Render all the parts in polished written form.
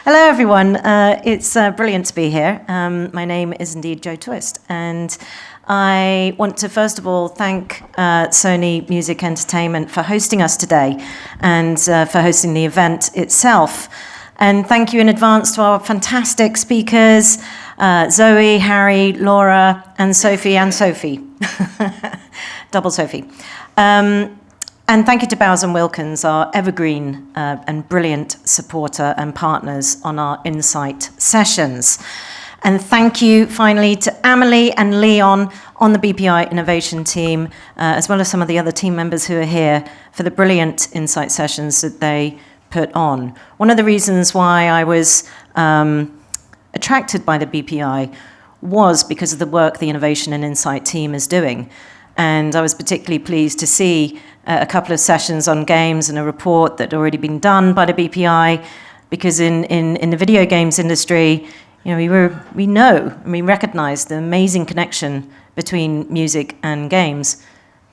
Hello, everyone. It's brilliant to be here. My name is indeed Jo Twist, and I want to first of all thank Sony Music Entertainment for hosting us today and for hosting the event itself. And thank you in advance to our fantastic speakers, Zoe, Harry, Laura, and Sophie, double Sophie. And thank you to Bowers Wilkins, our evergreen and brilliant supporter and partners on our Insight sessions. And thank you finally to Amelie and Leon on the BPI innovation team, as well as some of the other team members who are here for the brilliant Insight sessions that they put on. One of the reasons why I was attracted by the BPI was because of the work the innovation and Insight team is doing. And I was particularly pleased to see a couple of sessions on games and a report that had already been done by the BPI, because in the video games industry, you know, we recognize the amazing connection between music and games.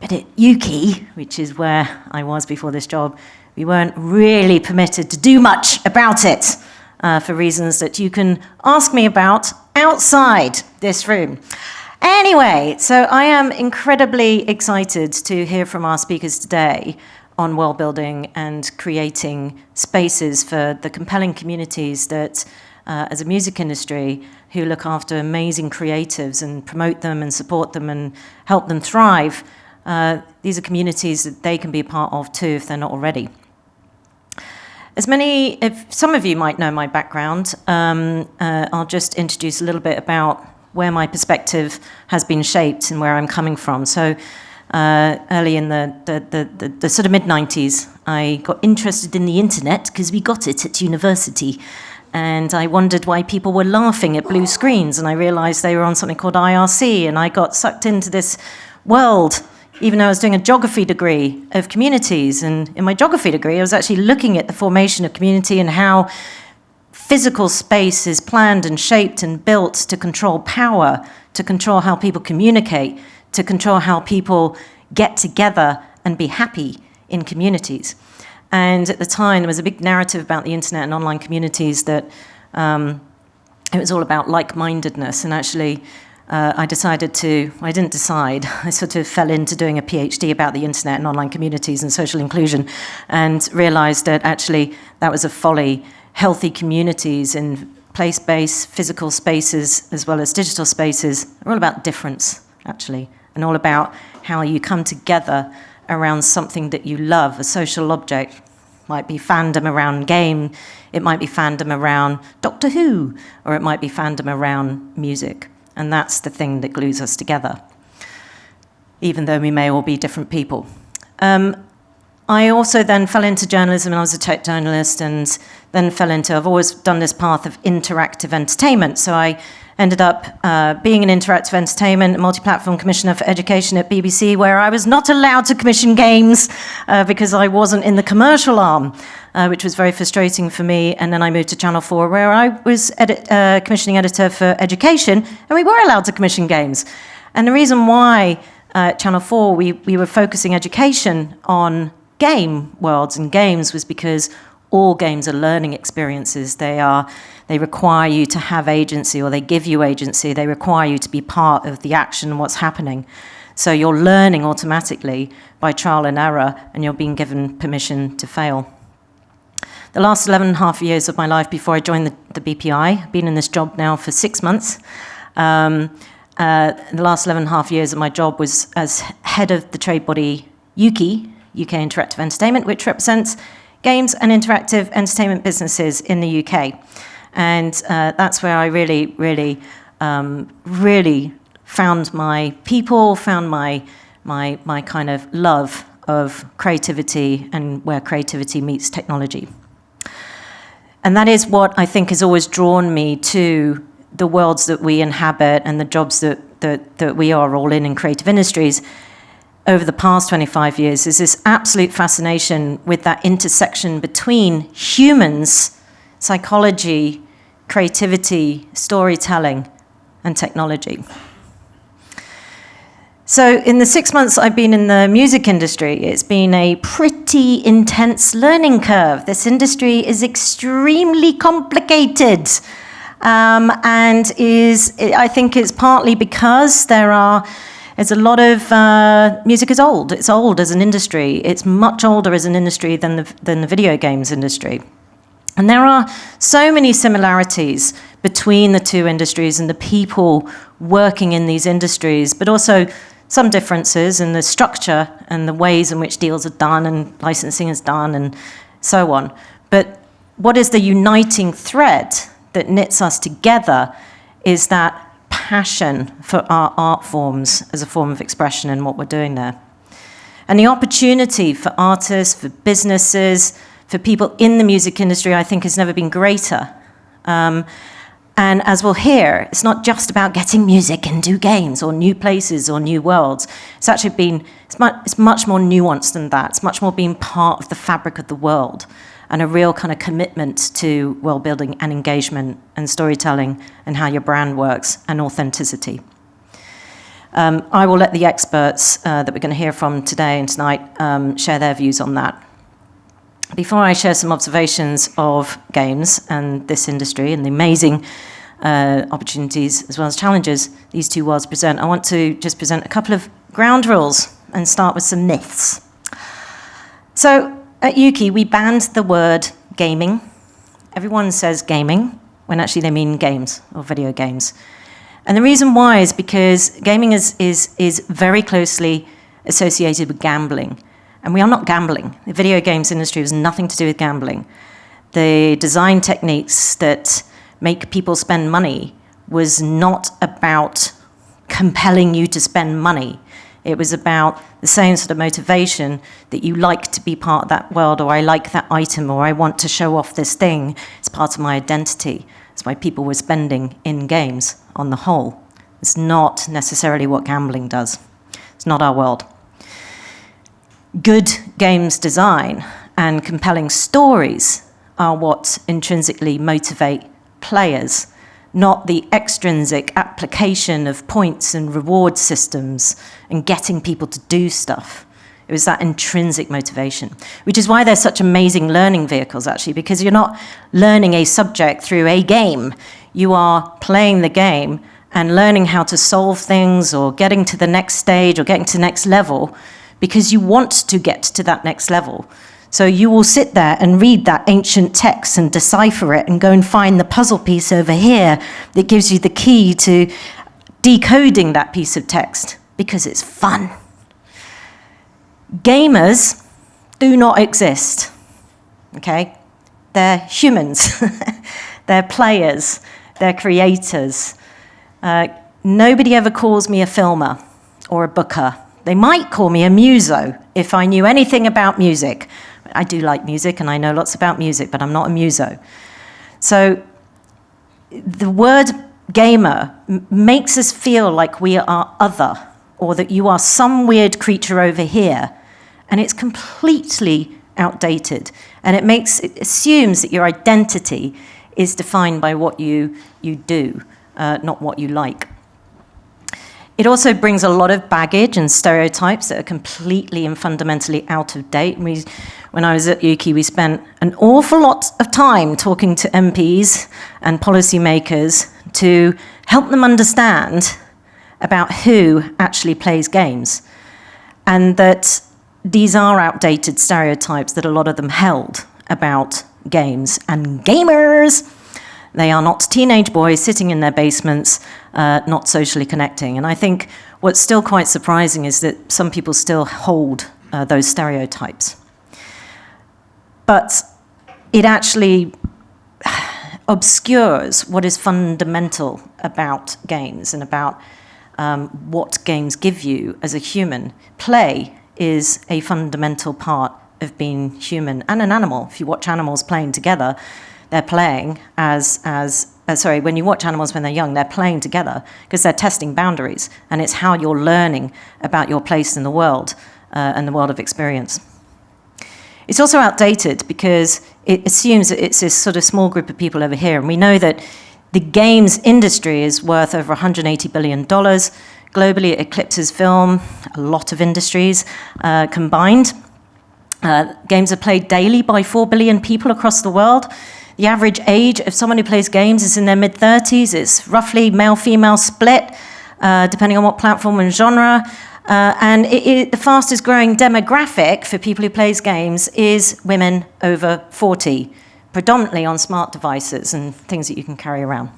But at Ukie, which is where I was before this job, we weren't really permitted to do much about it for reasons that you can ask me about outside this room. Anyway, so I am incredibly excited to hear from our speakers today on world building and creating spaces for the compelling communities that, as a music industry, who look after amazing creatives and promote them and support them and help them thrive. These are communities that they can be a part of too if they're not already. If some of you might know my background, I'll just introduce a little bit about where my perspective has been shaped and where I'm coming from. So early in the sort of mid-90s, I got interested in the internet because we got it at university. And I wondered why people were laughing at blue screens. And I realized they were on something called IRC. And I got sucked into this world, even though I was doing a geography degree of communities. And in my geography degree, I was actually looking at the formation of community and how physical space is planned and shaped and built to control power, to control how people communicate, to control how people get together and be happy in communities. And at the time, there was a big narrative about the internet and online communities that it was all about like-mindedness. And actually, I didn't decide, I sort of fell into doing a PhD about the internet and online communities and social inclusion, and realized that actually that was a folly. Healthy communities in place-based physical spaces as well as digital spaces are all about difference, actually, and all about how you come together around something that you love, a social object. It might be fandom around game, it might be fandom around Doctor Who, or it might be fandom around music. And that's the thing that glues us together, even though we may all be different people. I also then fell into journalism, and I was a tech journalist, and then I've always done this path of interactive entertainment. So I ended up being an interactive entertainment, multi-platform commissioner for education at BBC, where I was not allowed to commission games because I wasn't in the commercial arm, which was very frustrating for me. And then I moved to Channel 4, where I was commissioning editor for education, and we were allowed to commission games. And the reason why Channel 4, we were focusing education on game worlds and games was because all games are learning experiences. They require you to have agency, or they give you agency. They require you to be part of the action and what's happening. So you're learning automatically by trial and error, and you're being given permission to fail. The last 11 and a half years of my life before I joined the BPI, I've been in this job now for 6 months. The last 11 and a half years of my job was as head of the trade body Ukie, UK Interactive Entertainment, which represents games and interactive entertainment businesses in the UK. And that's where I really, really, really found my people, found my kind of love of creativity and where creativity meets technology. And that is what I think has always drawn me to the worlds that we inhabit and the jobs that we are all in creative industries over the past 25 years, is this absolute fascination with that intersection between humans, psychology, creativity, storytelling, and technology. So in the 6 months I've been in the music industry, it's been a pretty intense learning curve. This industry is extremely complicated. And I think it's partly because there's a lot of, music is old. It's old as an industry. It's much older as an industry than the video games industry. And there are so many similarities between the two industries and the people working in these industries, but also some differences in the structure and the ways in which deals are done and licensing is done and so on. But what is the uniting thread that knits us together is that passion for our art forms as a form of expression and what we're doing there. And the opportunity for artists, for businesses, for people in the music industry, I think has never been greater. And as we'll hear, it's not just about getting music into games or new places or new worlds. It's actually it's much more nuanced than that. It's much more being part of the fabric of the world and a real kind of commitment to world building and engagement and storytelling and how your brand works and authenticity. I will let the experts that we're going to hear from today and tonight share their views on that. Before I share some observations of games and this industry and the amazing opportunities as well as challenges these two worlds present, I want to just present a couple of ground rules and start with some myths. So at Ukie, we banned the word gaming. Everyone says gaming when actually they mean games or video games. And the reason why is because gaming is very closely associated with gambling. And we are not gambling. The video games industry has nothing to do with gambling. The design techniques that make people spend money was not about compelling you to spend money. It was about the same sort of motivation that you like to be part of that world, or I like that item, or I want to show off this thing. It's part of my identity. That's why people were spending in games on the whole. It's not necessarily what gambling does. It's not our world. Good games design and compelling stories are what intrinsically motivate players, not the extrinsic application of points and reward systems and getting people to do stuff. It was that intrinsic motivation, which is why they're such amazing learning vehicles, actually, because you're not learning a subject through a game. You are playing the game and learning how to solve things or getting to the next stage or getting to the next level because you want to get to that next level. So you will sit there and read that ancient text and decipher it and go and find the puzzle piece over here that gives you the key to decoding that piece of text because it's fun. Gamers do not exist, okay? They're humans, they're players, they're creators. Nobody ever calls me a filmer or a booker. They might call me a muso if I knew anything about music. I do like music and I know lots about music, but I'm not a muso. So the word gamer makes us feel like we are other, or that you are some weird creature over here, and it's completely outdated. And it assumes that your identity is defined by what you do, not what you like. It also brings a lot of baggage and stereotypes that are completely and fundamentally out of date. When I was at Ukie, we spent an awful lot of time talking to MPs and policymakers to help them understand about who actually plays games, and that these are outdated stereotypes that a lot of them held about games and gamers. They are not teenage boys sitting in their basements, not socially connecting. And I think what's still quite surprising is that some people still hold those stereotypes. But it actually obscures what is fundamental about games and about what games give you as a human. Play is a fundamental part of being human and an animal. If you watch animals playing together, they're playing when you watch animals when they're young, they're playing together because they're testing boundaries, and it's how you're learning about your place in the world and the world of experience. It's also outdated because it assumes that it's this sort of small group of people over here, and we know that the games industry is worth over $180 billion Globally, it eclipses film, a lot of industries combined. Games are played daily by 4 billion people across the world. The average age of someone who plays games is in their mid-30s. It's roughly male-female split, depending on what platform and genre. And the fastest growing demographic for people who plays games is women over 40, predominantly on smart devices and things that you can carry around.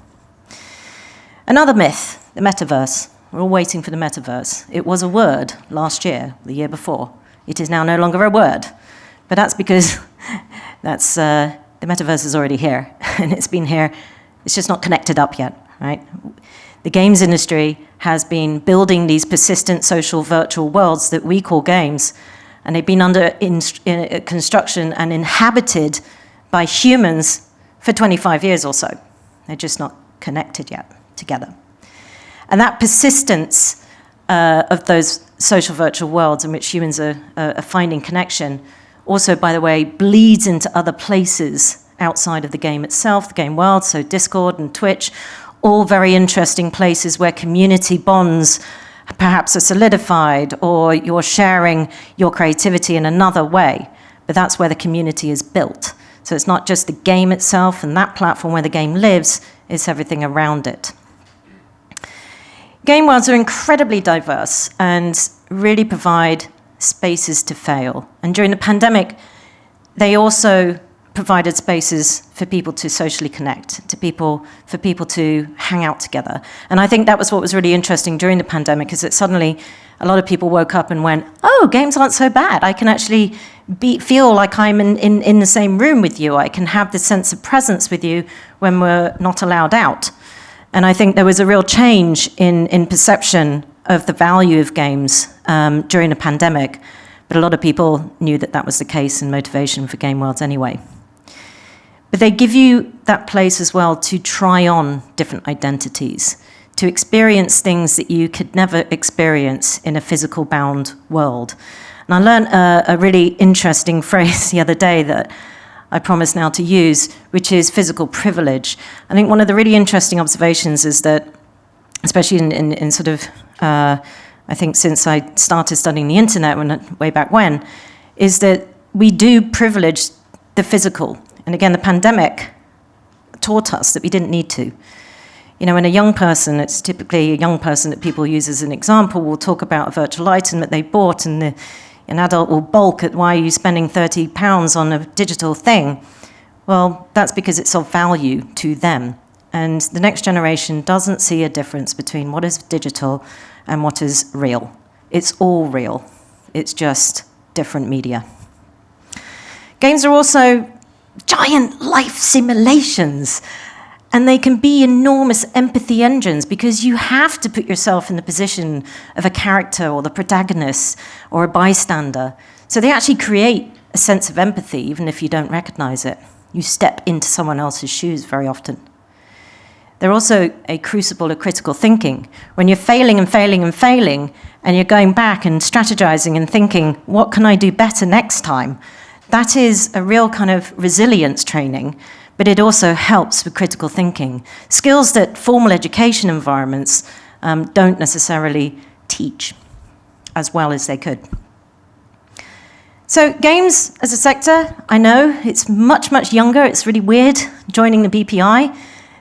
Another myth, the metaverse. We're all waiting for the metaverse. It was a word last year, the year before. It is now no longer a word. But that's because the metaverse is already here, and it's been here. It's just not connected up yet, right? The games industry has been building these persistent social virtual worlds that we call games, and they've been under construction and inhabited by humans for 25 years or so. They're just not connected yet together. And that persistence of those social virtual worlds in which humans are finding connection also, by the way, bleeds into other places outside of the game itself, the game world, so Discord and Twitch, all very interesting places where community bonds perhaps are solidified, or you're sharing your creativity in another way. But that's where the community is built. So it's not just the game itself and that platform where the game lives, it's everything around it. Game worlds are incredibly diverse and really provide spaces to fail. And during the pandemic, they also provided spaces for people to socially connect, for people to hang out together. And I think that was what was really interesting during the pandemic, is that suddenly a lot of people woke up and went, oh, games aren't so bad. I can actually feel like I'm in the same room with you. I can have this sense of presence with you when we're not allowed out. And I think there was a real change in perception of the value of games during the pandemic. But a lot of people knew that that was the case, and motivation for game worlds anyway. But they give you that place as well to try on different identities, to experience things that you could never experience in a physical bound world. And I learned a really interesting phrase the other day that I promise now to use, which is physical privilege. I think one of the really interesting observations is that, especially in sort of, I think since I started studying the internet way back when, is that we do privilege the physical. And again, the pandemic taught us that we didn't need to. You know, when a young person, it's typically a young person that people use as an example, will talk about a virtual item that they bought, and an adult will balk at, why are you spending £30 on a digital thing? Well, that's because it's of value to them. And the next generation doesn't see a difference between what is digital and what is real. It's all real. It's just different media. Games are also giant life simulations, and they can be enormous empathy engines, because you have to put yourself in the position of a character or the protagonist or a bystander. So they actually create a sense of empathy, even if you don't recognize it. You step into someone else's shoes very often. They're also a crucible of critical thinking. When you're failing and failing and failing, and you're going back and strategizing and thinking, what can I do better next time? That is a real kind of resilience training, but it also helps with critical thinking. Skills that formal education environments don't necessarily teach as well as they could. So games as a sector, I know, it's much, much younger. It's really weird joining the BPI.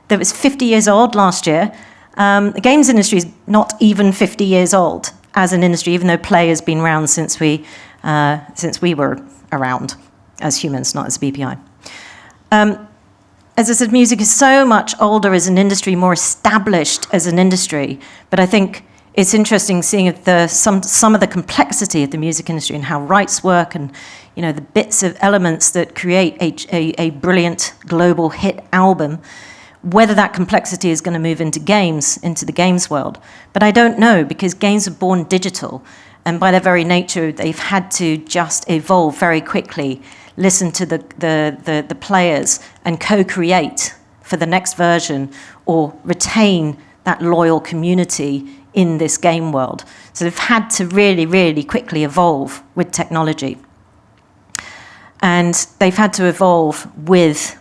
That was 50 years old last year. The games industry is not even 50 years old as an industry, even though play has been around since we were around as humans, not as BPI. As I said, music is so much older as an industry, more established as an industry, but I think it's interesting seeing some of the complexity of the music industry and how rights work, and the bits of elements that create a brilliant global hit album, whether that complexity is going to move into the games world. But I don't know, because games are born digital, and by their very nature, they've had to just evolve very quickly, listen to the players, and co-create for the next version, or retain that loyal community in this game world. So they've had to really, really quickly evolve with technology. And they've had to evolve with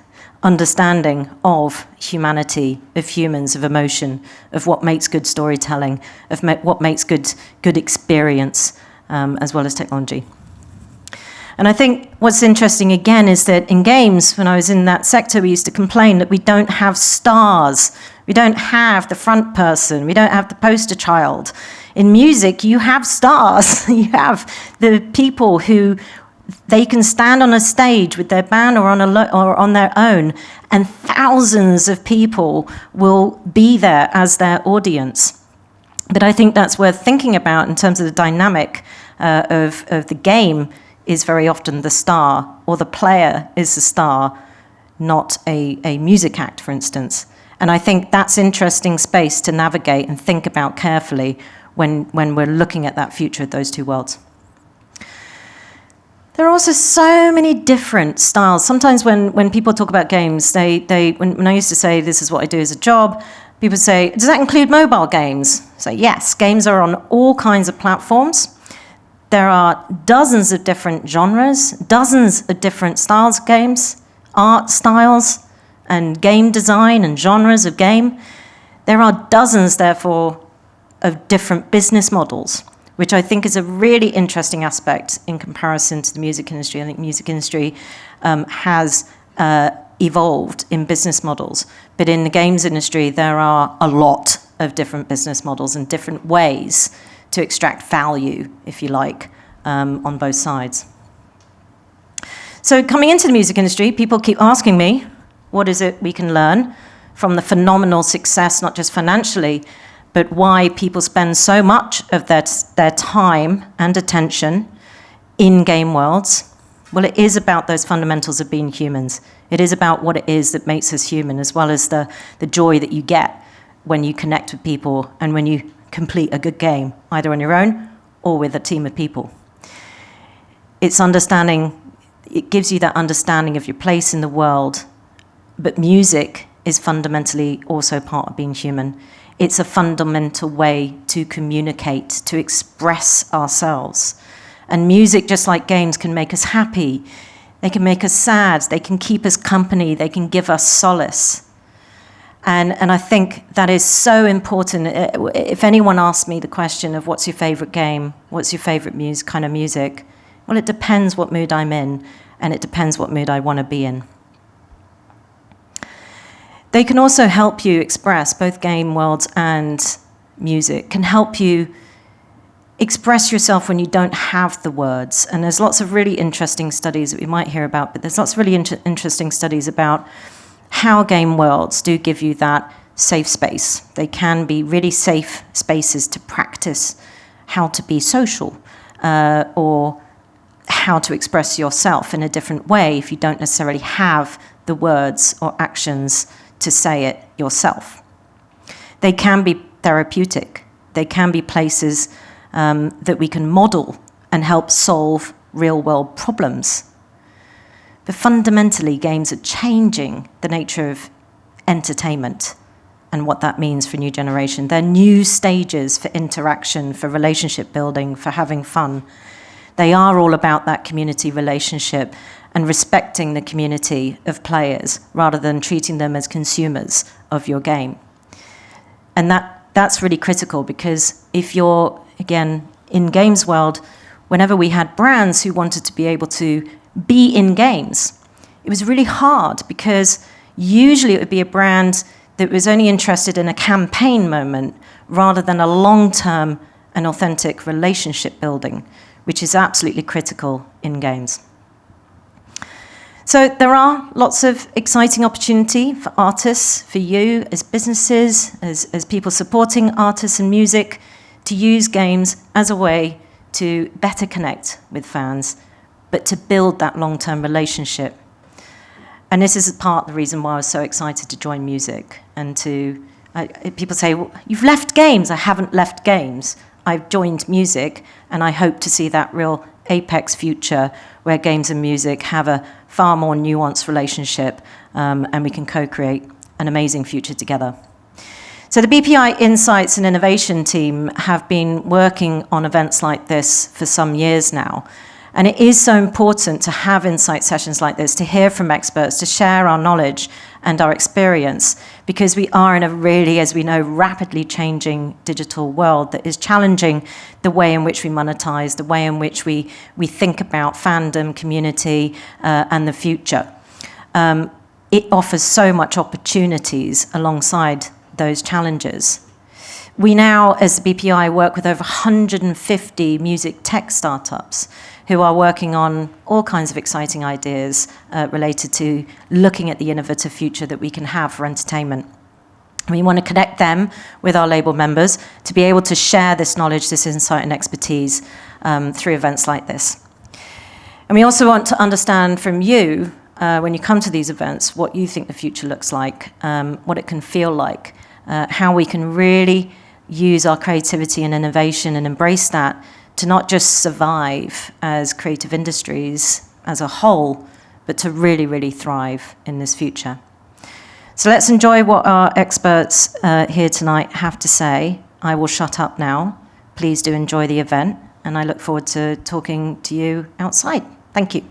understanding of humanity, of humans, of emotion, of what makes good storytelling, of what makes good experience, as well as technology. And I think what's interesting again is that in games, when I was in that sector, we used to complain that we don't have stars, we don't have the front person, we don't have the poster child. In music, you have stars, you have the people who they can stand on a stage with their band or on their own, and thousands of people will be there as their audience. But I think that's worth thinking about in terms of the dynamic of the game is very often the star, or the player is the star, not a music act, for instance. And I think that's interesting space to navigate and think about carefully when we're looking at that future of those two worlds. There are also so many different styles. Sometimes when people talk about games, when I used to say this is what I do as a job, people say, does that include mobile games? So yes, games are on all kinds of platforms. There are dozens of different genres, dozens of different styles of games, art styles, and game design and genres of game. There are dozens, therefore, of different business models, which I think is a really interesting aspect in comparison to the music industry. I think music industry has evolved in business models, but in the games industry, there are a lot of different business models and different ways to extract value, if you like, on both sides. So coming into the music industry, people keep asking me, what is it we can learn from the phenomenal success, not just financially, but why people spend so much of their time and attention in game worlds? Well, it is about those fundamentals of being humans. It is about what it is that makes us human, as well as the joy that you get when you connect with people and when you complete a good game, either on your own or with a team of people. It's understanding, it gives you that understanding of your place in the world, but music is fundamentally also part of being human. It's a fundamental way to communicate, to express ourselves. And music, just like games, can make us happy. They can make us sad. They can keep us company. They can give us solace. And I think that is so important. If anyone asks me the question of what's your favorite game, what's your favorite kind of music, well, it depends what mood I'm in, and it depends what mood I want to be in. They can also help you express, both game worlds and music, can help you express yourself when you don't have the words. And there's lots of really interesting studies that we might hear about, but there's lots of really interesting studies about how game worlds do give you that safe space. They can be really safe spaces to practice how to be social, or how to express yourself in a different way if you don't necessarily have the words or actions to say it yourself. They can be therapeutic. They can be places that we can model and help solve real-world problems. But fundamentally, games are changing the nature of entertainment and what that means for a new generation. They're new stages for interaction, for relationship building, for having fun. They are all about that community relationship and respecting the community of players rather than treating them as consumers of your game. And that's really critical, because if you're, again, in games world, whenever we had brands who wanted to be able to be in games, it was really hard, because usually it would be a brand that was only interested in a campaign moment rather than a long-term and authentic relationship building, which is absolutely critical in games. So there are lots of exciting opportunity for artists, for you as businesses, as people supporting artists and music, to use games as a way to better connect with fans, but to build that long-term relationship. And this is part of the reason why I was so excited to join music. And people say, well, you've left games. I haven't left games. I've joined music, and I hope to see that real apex future where games and music have a far more nuanced relationship, and we can co-create an amazing future together. So the BPI Insights and Innovation team have been working on events like this for some years now, And it is so important to have insight sessions like this, to hear from experts, to share our knowledge and our experience, because we are in a really, as we know, rapidly changing digital world that is challenging the way in which we monetize, the way in which we think about fandom, community, and the future. It offers so much opportunities alongside those challenges. We now, as the BPI, work with over 150 music tech startups who are working on all kinds of exciting ideas related to looking at the innovative future that we can have for entertainment. We want to connect them with our label members to be able to share this knowledge, this insight and expertise through events like this. And we also want to understand from you, when you come to these events, what you think the future looks like, what it can feel like, how we can really use our creativity and innovation and embrace that to not just survive as creative industries as a whole, but to really, really thrive in this future. So let's enjoy what our experts here tonight have to say. I will shut up now. Please do enjoy the event, and I look forward to talking to you outside. Thank you.